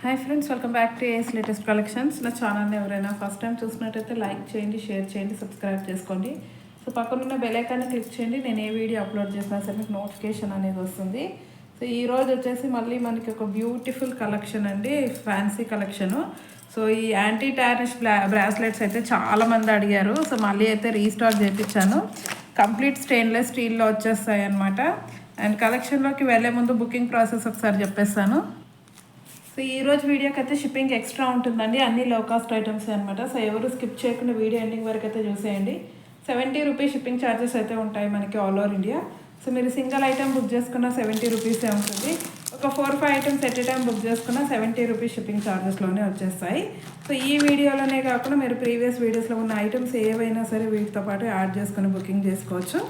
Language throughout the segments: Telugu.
Hi friends, welcome back to AS latest collections. నా ఛానల్ని ఎవరైనా ఫస్ట్ టైం చూసినట్టయితే లైక్ చేయండి, షేర్ చేయండి, సబ్స్క్రైబ్ చేసుకోండి. సో పక్కనున్న బెల్ ఐకాన్ని క్లిక్ చేయండి. నేను ఏ వీడియో అప్లోడ్ చేసినా సరే మీకు నోటిఫికేషన్ అనేది వస్తుంది. సో ఈరోజు వచ్చేసి మళ్ళీ మనకి ఒక బ్యూటిఫుల్ కలెక్షన్ అండి, ఫ్యాన్సీ కలెక్షను. సో ఈ యాంటీ టార్నిష్ బ్రాస్లెట్స్ అయితే చాలామంది అడిగారు. సో మళ్ళీ అయితే రీస్టాక్ చేయించాను. కంప్లీట్ స్టెయిన్లెస్ స్టీల్లో వచ్చేస్తాయి అనమాట. అండ్ కలెక్షన్లోకి వెళ్ళే ముందు బుకింగ్ ప్రాసెస్ ఒకసారి చెప్పేస్తాను. సో ఈరోజు వీడియోకి అయితే షిప్పింగ్ ఎక్స్ట్రా ఉంటుందండి, అన్ని లో కాస్ట్ ఐటమ్స్ అనమాట. సో ఎవరు స్కిప్ చేయకుండా వీడియో ఎండింగ్ వరకు అయితే చూసేయండి. 70 రూపీస్ షిప్పింగ్ ఛార్జెస్ అయితే ఉంటాయి మనకి ఆల్ ఓవర్ ఇండియా. సో మీరు సింగిల్ ఐటమ్ బుక్ చేసుకున్న 70 రూపీసే ఉంటుంది. ఒక 4-5 items at a time book చేసుకున్న 70 రూపీస్ షిప్పింగ్ ఛార్జెస్లోనే వచ్చేస్తాయి. సో ఈ వీడియోలోనే కాకుండా మీరు ప్రీవియస్ వీడియోస్లో ఉన్న ఐటమ్స్ ఏవైనా సరే వీటితో పాటు యాడ్ చేసుకుని బుకింగ్ చేసుకోవచ్చు.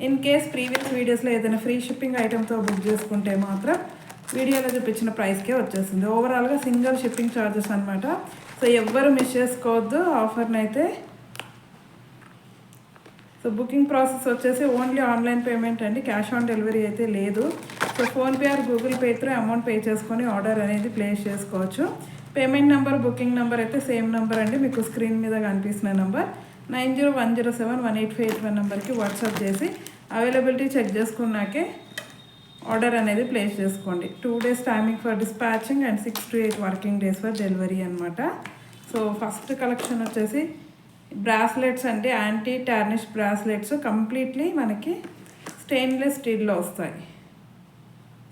ఇన్ కేస్ ప్రీవియస్ వీడియోస్లో ఏదైనా ఫ్రీ షిప్పింగ్ ఐటమ్తో బుక్ చేసుకుంటే మాత్రం వీడియోలో చూపించిన ప్రైస్కే వచ్చేస్తుంది. ఓవరాల్గా సింగిల్ షిప్పింగ్ ఛార్జెస్ అనమాట. సో ఎవ్వరు మిస్ చేసుకోవద్దు ఆఫర్ని అయితే. సో బుకింగ్ ప్రాసెస్ వచ్చేసి ఓన్లీ ఆన్లైన్ పేమెంట్ అండి, క్యాష్ ఆన్ డెలివరీ అయితే లేదు. So PhonePe are Google pay through amount pay చేసుకొని ఆర్డర్ అనేది ప్లేస్ చేసుకోవచ్చు. పేమెంట్ నెంబర్, బుకింగ్ నెంబర్ అయితే సేమ్ నెంబర్ అండి, మీకు స్క్రీన్ మీద కనిపిస్తున్న నెంబర్ 9010718581 నెంబర్కి వాట్సాప్ చేసి అవైలబిలిటీ చెక్ చేసుకున్నాకే ఆర్డర్ అనేది ప్లేస్ చేసుకోండి. 2 days timing for dispatching and 6 to 8 working days for delivery అనమాట. సో ఫస్ట్ కలెక్షన్ వచ్చేసి బ్రాస్లెట్స్ అండి, యాంటీ టార్నిష్ బ్రాస్లెట్స్. కంప్లీట్లీ మనకి స్టెయిన్లెస్ స్టీల్లో వస్తాయి.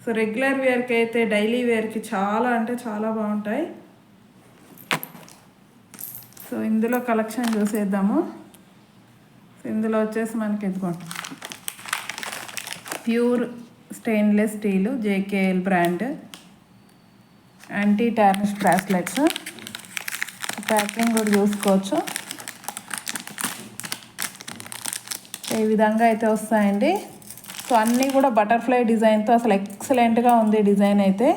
సో రెగ్యులర్ వేర్కి అయితే, డైలీ వేర్కి చాలా అంటే చాలా బాగుంటాయి. సో ఇందులో కలెక్షన్ చూసేద్దాము. సో ఇందులో వచ్చేసి మనకి ఇదిగోండి pure stainless steel, JKL brand anti tarnish bracelets. Packing కూడా చూసుకోవచ్చు. ఈ విధంగా అయితే వస్తాయండి. సో అన్నీ కూడా బటర్ఫ్లై డిజైన్తో అసలు ఎక్సలెంట్గా ఉంది డిజైన్ అయితే.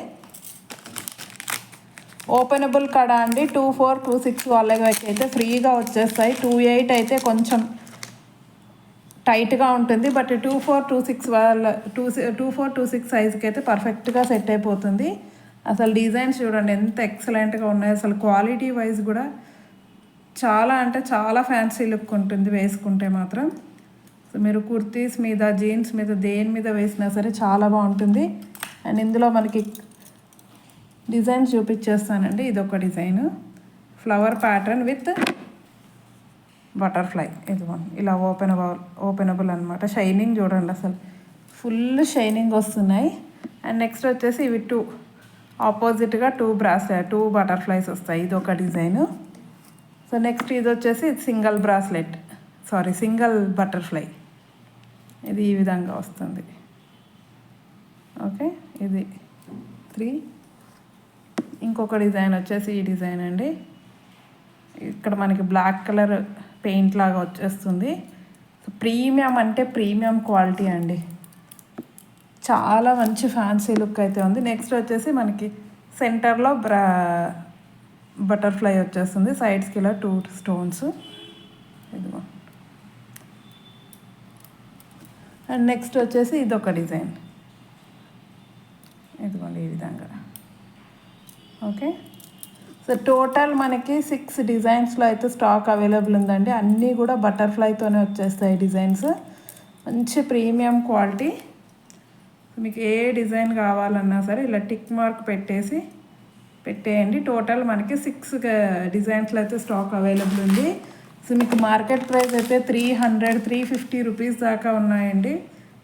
ఓపెనబుల్ కడ అండి, 24, 26 వాళ్ళకి అయితే ఫ్రీగా వచ్చేస్తాయి. 28 అయితే కొంచెం టైట్గా ఉంటుంది, బట్ 24, 26 వాళ్ళ 24, 26 సైజ్కి అయితే పర్ఫెక్ట్గా సెట్ అయిపోతుంది. అసలు డిజైన్స్ చూడండి ఎంత ఎక్సలెంట్గా ఉన్నాయి. అసలు క్వాలిటీ వైజ్ కూడా చాలా అంటే చాలా ఫ్యాన్సీ లుక్ ఉంటుంది వేసుకుంటే మాత్రం. సో మీరు కుర్తీస్ మీద, జీన్స్ మీద, దేని మీద వేసినా సరే చాలా బాగుంటుంది. అండ్ ఇందులో మనకి డిజైన్స్ చూపించేస్తానండి. ఇదొక design, flower pattern with butterfly. ఇదిగోండి ఇలా ఓపెనబుల్ అనమాట. షైనింగ్ చూడండి, అసలు ఫుల్ షైనింగ్ వస్తున్నాయి. అండ్ నెక్స్ట్ వచ్చేసి ఇవి ఆపోజిట్గా 2 బటర్ఫ్లైస్ వస్తాయి. ఇది ఒక డిజైను. సో నెక్స్ట్ ఇది వచ్చేసి సింగిల్ బటర్ఫ్లై. ఇది ఈ విధంగా వస్తుంది. ఓకే, ఇది 3. ఇంకొక డిజైన్ వచ్చేసి ఈ డిజైన్ అండి. ఇక్కడ మనకి బ్లాక్ కలర్ పెయింట్ లాగా వచ్చేస్తుంది. ప్రీమియం అంటే ప్రీమియం క్వాలిటీ అండి, చాలా మంచి ఫ్యాన్సీ లుక్ అయితే ఉంది. నెక్స్ట్ వచ్చేసి మనకి సెంటర్లో బటర్ఫ్లై వచ్చేస్తుంది, సైడ్స్కి ఇలా 2 స్టోన్స్. ఇదిగో. అండ్ నెక్స్ట్ వచ్చేసి ఇదొక డిజైన్, ఇదిగోండి ఈ విధంగా. ఓకే, సో టోటల్ మనకి 6 డిజైన్స్లో అయితే స్టాక్ అవైలబుల్ ఉందండి. అన్నీ కూడా బటర్ఫ్లైతోనే వచ్చేస్తాయి డిజైన్స్. మంచి ప్రీమియం క్వాలిటీ. మీకు ఏ డిజైన్ కావాలన్నా సరే ఇలా టిక్ మార్క్ పెట్టేయండి. టోటల్ మనకి 6 డిజైన్స్లో అయితే స్టాక్ అవైలబుల్ ఉంది. సో మీకు మార్కెట్ ప్రైస్ అయితే 300-350 రూపీస్ దాకా ఉన్నాయండి.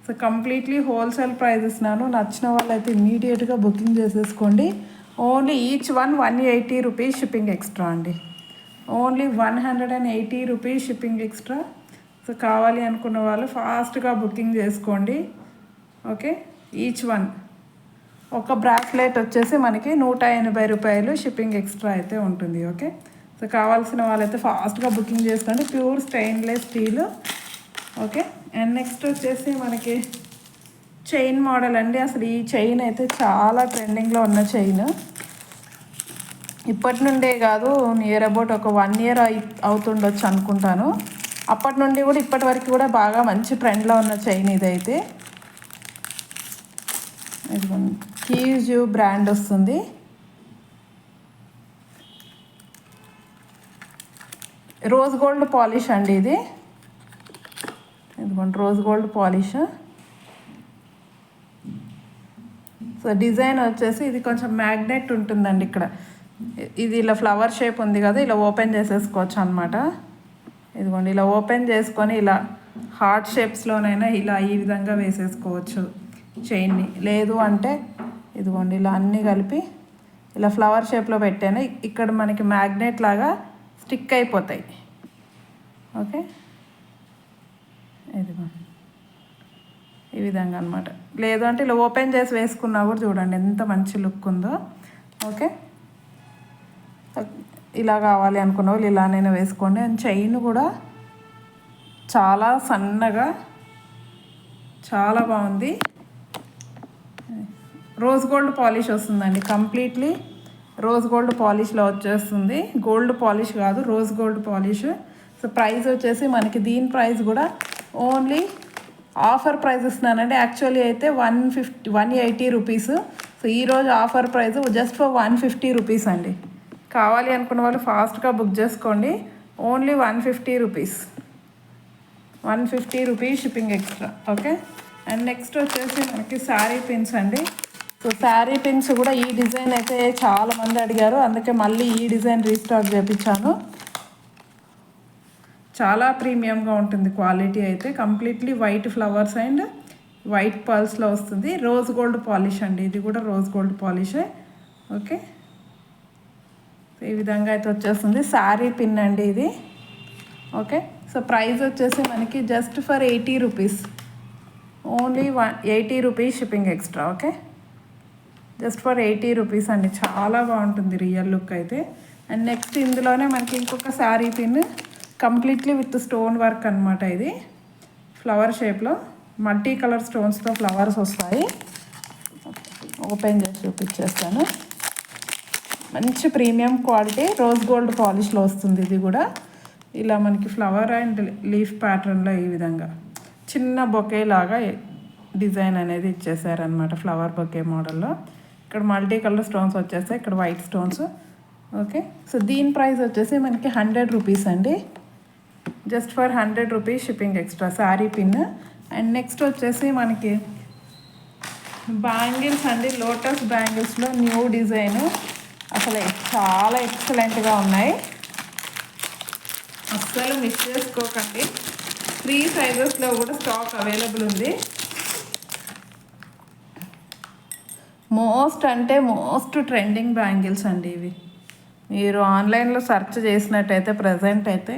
సో కంప్లీట్లీ హోల్సేల్ ప్రైస్ ఇస్తున్నాను. నచ్చిన వాళ్ళు అయితే ఇమీడియట్గా బుకింగ్ చేసేసుకోండి. Only each 180 rupees shipping extra అండి, only 180 rupees shipping extra. So కావాలి అనుకున్న వాళ్ళు ఫాస్ట్గా బుకింగ్ చేసుకోండి. ఓకే, ఈచ్ ఒక బ్రాస్లెట్ వచ్చేసి మనకి 180 రూపాయలు షిప్పింగ్ ఎక్స్ట్రా అయితే ఉంటుంది. ఓకే, సో కావాల్సిన వాళ్ళైతే ఫాస్ట్గా బుకింగ్ చేసుకోండి. Pure stainless steel. Okay, and next వచ్చేసి మనకి చైన్ మోడల్ అండి. అసలు ఈ చైన్ అయితే చాలా ట్రెండింగ్లో ఉన్న చైన్. ఇప్పటి నుండే కాదు, నియర్ అబౌట్ ఒక 1 year అవుతుండొచ్చు అనుకుంటాను. అప్పటి నుండి కూడా ఇప్పటి వరకు కూడా బాగా మంచి ట్రెండ్లో ఉన్న చైన్ ఇదైతే. కీజ్ బ్రాండ్ వస్తుంది. రోజ్ గోల్డ్ పాలిష్ అండి ఇది. ఇదిగోండి rose gold polish. So design వచ్చేసి ఇది కొంచెం మ్యాగ్నెట్ ఉంటుందండి. ఇక్కడ ఇది ఇలా ఫ్లవర్ షేప్ ఉంది కదా, ఇలా ఓపెన్ చేసేసుకోవచ్చు అనమాట. ఇదిగోండి ఇలా ఓపెన్ చేసుకొని ఇలా హార్ట్ షేప్స్లోనైనా ఇలా ఈ విధంగా వేసేసుకోవచ్చు చైన్ని. లేదు అంటే ఇదిగోండి ఇలా అన్నీ కలిపి ఇలా ఫ్లవర్ షేప్లో పెట్టాను. ఇక్కడ మనకి మ్యాగ్నెట్ లాగా స్టిక్ అయిపోతాయి. ఓకే, ఇదిగో ఈ విధంగా అనమాట. లేదు అంటే ఇలా ఓపెన్ చేసి వేసుకున్నా కూడా చూడండి ఎంత మంచి లుక్ ఉందో. ఓకే, ఇలా కావాలి అనుకున్న వాళ్ళు ఇలానైనా వేసుకోండి. అండ్ చైన్ కూడా చాలా సన్నగా చాలా బాగుంది. రోజ్ గోల్డ్ పాలిష్ వస్తుందండి, కంప్లీట్లీ రోజ్ గోల్డ్ పాలిష్లో వచ్చేస్తుంది. గోల్డ్ పాలిష్ కాదు, rose gold polish. So price వచ్చేసి మనకి దీని ప్రైస్ కూడా ఓన్లీ ఆఫర్ ప్రైస్ ఇస్తున్నానండి. యాక్చువల్లీ అయితే 180 రూపీస్. సో ఈరోజు offer price just for 150 rupees అండి. కావాలి అనుకున్న వాళ్ళు ఫాస్ట్గా బుక్ చేసుకోండి. Only 150 rupees, 150 rupees shipping extra. Okay, and next వచ్చేసి మనకి శారీ పిన్స్ అండి. సో శారీ పిన్స్ కూడా ఈ డిజైన్ అయితే చాలామంది అడిగారు, అందుకే మళ్ళీ ఈ డిజైన్ రీస్టాక్ చేయించాను. చాలా ప్రీమియంగా ఉంటుంది క్వాలిటీ అయితే. Completely white flowers and white పర్ల్స్లో వస్తుంది. రోజ్ గోల్డ్ పాలిష్ అండి, ఇది కూడా రోజ్ గోల్డ్ పాలిషే. ఓకే, ఈ విధంగా అయితే వచ్చేస్తుంది శారీ పిన్ అండి ఇది. ఓకే, సో ప్రైస్ వచ్చేసి మనకి just for 80 rupees, only 80 rupees shipping extra. Okay, just for 80 rupees అండి. చాలా బాగుంటుంది రియల్ లుక్ అయితే. అండ్ నెక్స్ట్ ఇందులోనే మనకి ఇంకొక sari pin completely with stone work అనమాట. ఇది ఫ్లవర్ షేప్లో మల్టీ కలర్ స్టోన్స్తో ఫ్లవర్స్ వస్తాయి. ఓపెన్ చేసి చూపించేస్తాను. మంచి ప్రీమియం క్వాలిటీ రోజ్ గోల్డ్ పాలిష్లో వస్తుంది. ఇది కూడా ఇలా మనకి ఫ్లవర్ అండ్ లీఫ్ ప్యాటర్న్లో ఈ విధంగా చిన్న బొకే లాగా డిజైన్ అనేది ఇచ్చేసారనమాట, ఫ్లవర్ బొకే మోడల్లో. ఇక్కడ మల్టీ కలర్ స్టోన్స్ వచ్చేస్తాయి, ఇక్కడ వైట్ స్టోన్స్. ఓకే, సో దీని ప్రైస్ వచ్చేసి మనకి 100 రూపీస్ అండి, just for 100 rupees shipping extra sari pin. And next వచ్చేసి మనకి బ్యాంగిల్స్ అండి. లోటస్ బ్యాంగిల్స్లో న్యూ డిజైను అసలు చాలా ఎక్సలెంట్గా ఉన్నాయి, అస్సలు మిస్ చేసుకోకండి. 3 సైజెస్లో కూడా స్టాక్ అవైలబుల్ ఉంది. మోస్ట్ అంటే మోస్ట్ ట్రెండింగ్ బ్యాంగిల్స్ అండి ఇవి. మీరు ఆన్లైన్లో సెర్చ్ చేసినట్టయితే ప్రజెంట్ అయితే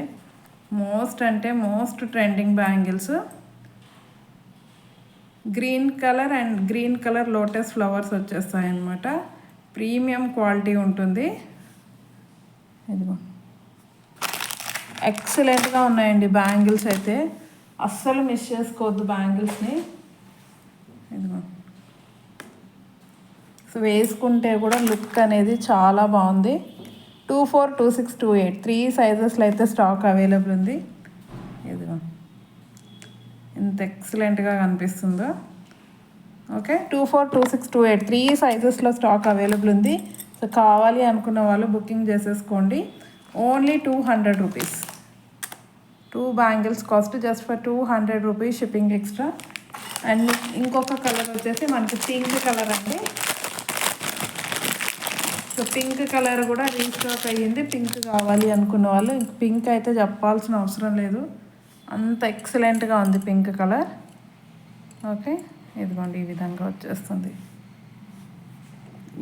మోస్ట్ అంటే most trending bangles. Green colour and green colour lotus flowers వచ్చేస్తాయి అన్నమాట. ప్రీమియం క్వాలిటీ ఉంటుంది. ఇదిగో ఎక్సలెంట్గా ఉన్నాయండి బ్యాంగిల్స్ అయితే, అస్సలు మిస్ చేసుకోవద్దు బ్యాంగిల్స్ని. ఇదిగో సో వేసుకుంటే కూడా లుక్ అనేది చాలా బాగుంది. 24, 26, 28 3 సైజెస్లో అయితే స్టాక్ అవైలబుల్ ఉంది. ఇదిగో ఎంత ఎక్సలెంట్గా కనిపిస్తుందో. ఓకే, 24, 26, 28 3 సైజెస్లో స్టాక్ అవైలబుల్ ఉంది. సో కావాలి అనుకున్న వాళ్ళు బుకింగ్ చేసేసుకోండి. Only 200 rupees. 2 bangles cost just for 200 rupees shipping extra. And ఇంకొక కలర్ వచ్చేసి మనకి పింక్ కలర్ అండి. సో పింక్ కలర్ కూడా రీస్టాక్ అయ్యింది. పింక్ కావాలి అనుకున్న వాళ్ళు పింక్ అయితే చెప్పాల్సిన అవసరం లేదు, అంత ఎక్సలెంట్గా ఉంది పింక్ కలర్. ఓకే, ఇదిగోండి ఈ విధంగా వచ్చేస్తుంది.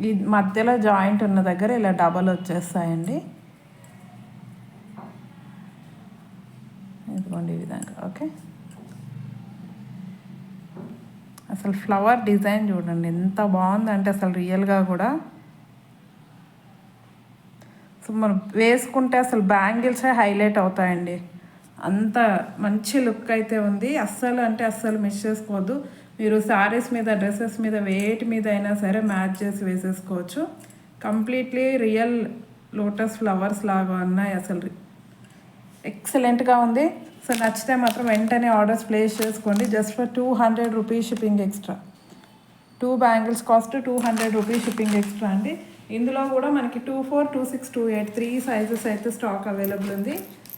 ఈ మధ్యలో జాయింట్ ఉన్న దగ్గర ఇలా డబల్ వచ్చేస్తాయండి. ఇదిగోండి ఈ విధంగా. ఓకే, అసలు ఫ్లవర్ డిజైన్ చూడండి ఎంత బాగుందంటే అసలు రియల్గా కూడా. సో మనం వేసుకుంటే అసలు బ్యాంగిల్సే హైలైట్ అవుతాయండి, అంత మంచి లుక్ అయితే ఉంది. అస్సలు అంటే అస్సలు మిస్ చేసుకోవద్దు. మీరు శారీస్ మీద డ్రెస్సెస్ మీద వేటి మీద అయినా సరే మ్యాచ్ చేసి వేసేసుకోవచ్చు. కంప్లీట్లీ రియల్ లోటస్ ఫ్లవర్స్ లాగా ఉన్నాయి, అసలు ఎక్సలెంట్గా ఉంది. సో నచ్చితే మాత్రం వెంటనే ఆర్డర్స్ ప్లేస్ చేసుకోండి. Just for 200 rupees shipping extra. 2 bangles cost 200 rupees shipping extra అండి. ఇందులో కూడా మనకి 24, 26, 28 3 సైజెస్ అయితే స్టాక్ అవైలబుల్ ఉంది.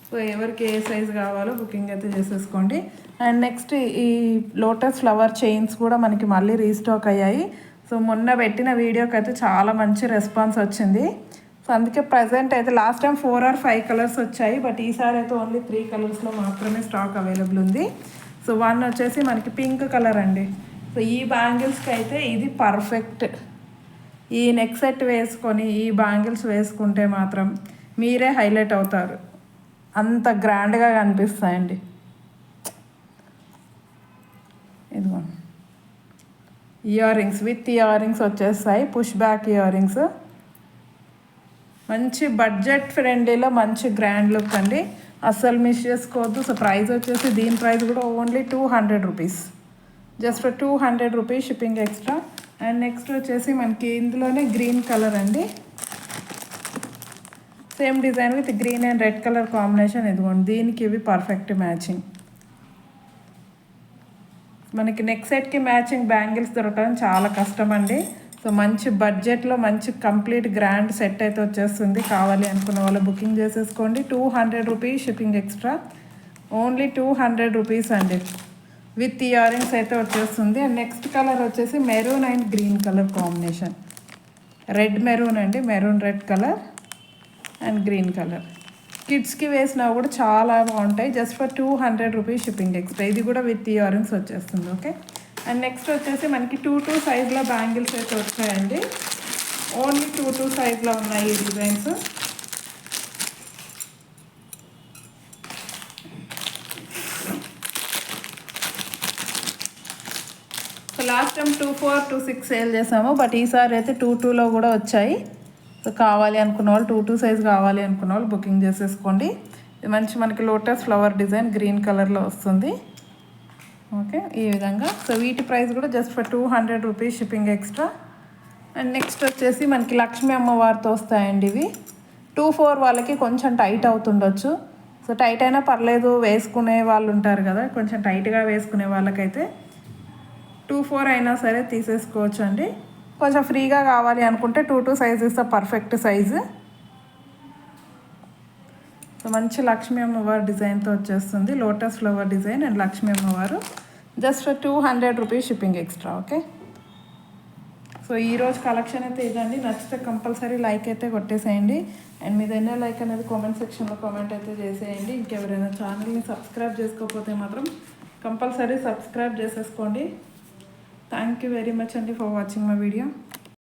సో ఎవరికి ఏ సైజ్ కావాలో బుకింగ్ అయితే చేసేసుకోండి. అండ్ నెక్స్ట్ ఈ లోటస్ ఫ్లవర్ చైన్స్ కూడా మనకి మళ్ళీ రీస్టాక్ అయ్యాయి. సో మొన్న పెట్టిన వీడియోకి అయితే చాలా మంచి రెస్పాన్స్ వచ్చింది. సో అందుకే ప్రజెంట్ అయితే లాస్ట్ టైం 4 or 5 కలర్స్ వచ్చాయి, బట్ ఈసారి అయితే ఓన్లీ 3 కలర్స్లో మాత్రమే స్టాక్ అవైలబుల్ ఉంది. సో వన్ వచ్చేసి మనకి పింక్ కలర్ అండి. సో ఈ బ్యాంగిల్స్కి అయితే ఇది పర్ఫెక్ట్. ఈ నెక్ సెట్ వేసుకొని ఈ బ్యాంగిల్స్ వేసుకుంటే మాత్రం మీరే హైలైట్ అవుతారు, అంత గ్రాండ్గా కనిపిస్తాయండి. ఇదిగో ear rings with ear rings వచ్చేస్తాయి, పుష్ బ్యాక్ ఇయర్ రింగ్స్. మంచి బడ్జెట్ ఫ్రెండ్లీలో మంచి గ్రాండ్ లుక్ అండి, అస్సలు మిస్ చేసుకోవద్దు. సో ప్రైస్ వచ్చేసి దీని ప్రైస్ కూడా only 200 rupees, just for 200 rupees shipping extra. And next వచ్చేసి మనకి ఇందులోనే గ్రీన్ కలర్ అండి, same design with green and red colour combination. ఇదిగోండి దీనికి ఇవి పర్ఫెక్ట్ మ్యాచింగ్. మనకి నెక్ సెట్కి మ్యాచింగ్ బ్యాంగిల్స్ దొరకడం చాలా కష్టం అండి. సో మంచి బడ్జెట్లో మంచి కంప్లీట్ గ్రాండ్ సెట్ అయితే వచ్చేస్తుంది. కావాలి అనుకున్న వాళ్ళు బుకింగ్ చేసేసుకోండి. 200 rupees shipping extra, only 200 rupees అండి. విత్ ఇయర్ రింగ్స్ అయితే వచ్చేస్తుంది. అండ్ నెక్స్ట్ కలర్ వచ్చేసి maroon and green colour combination, red maroon అండి, maroon red colour and green colour. కిడ్స్కి వేసినా కూడా చాలా బాగుంటాయి, just for 200 rupees shipping extra. ఇది కూడా విత్ ఇయర్ రింగ్స్ వచ్చేస్తుంది. ఓకే. అండ్ నెక్స్ట్ వచ్చేసి మనకి 2 సైజ్లో బ్యాంగిల్స్ అయితే వచ్చాయండి, ఓన్లీ 2 సైజ్లో ఉన్నాయి ఈ designs. So last time 2-4, 2-6 sale చేసాము, బట్ ఈసారి అయితే 2-2లో కూడా వచ్చాయి. సో కావాలి అనుకున్న వాళ్ళు 2 సైజ్ కావాలి అనుకున్న వాళ్ళు బుకింగ్ చేసేసుకోండి. ఇది మంచి మనకి లోటస్ ఫ్లవర్ డిజైన్ గ్రీన్ కలర్లో వస్తుంది. ఓకే, ఈ విధంగా. సో వీటి ప్రైస్ కూడా just for 200 rupees shipping extra. And next వచ్చేసి మనకి లక్ష్మీ అమ్మవారితో వస్తాయండి ఇవి. 2-4 వాళ్ళకి కొంచెం టైట్ అవుతుండొచ్చు. సో టైట్ అయినా పర్లేదు, వేసుకునే వాళ్ళు ఉంటారు కదా, కొంచెం టైట్గా వేసుకునే వాళ్ళకైతే 2-4 అయినా సరే తీసేసుకోవచ్చు అండి. కొంచెం ఫ్రీగా కావాలి అనుకుంటే 2 సైజ్ ఇస్తే పర్ఫెక్ట్ సైజు. సో మంచి లక్ష్మీ అమ్మవారు డిజైన్తో వచ్చేస్తుంది, lotus flower design and Lakshmi అమ్మవారు, just for 200 rupees shipping extra. Okay. So ఈరోజు కలెక్షన్ అయితే ఇదండి. నచ్చితే కంపల్సరీ లైక్ అయితే కొట్టేసేయండి. అండ్ మీద ఎన్నో లైక్ అనేది కామెంట్ సెక్షన్లో కామెంట్ అయితే చేసేయండి. ఇంకెవరైనా ఛానల్ని సబ్స్క్రైబ్ చేసుకోకపోతే మాత్రం కంపల్సరీ సబ్స్క్రైబ్ చేసేసుకోండి. Thank you very much, Andy, for watching my video.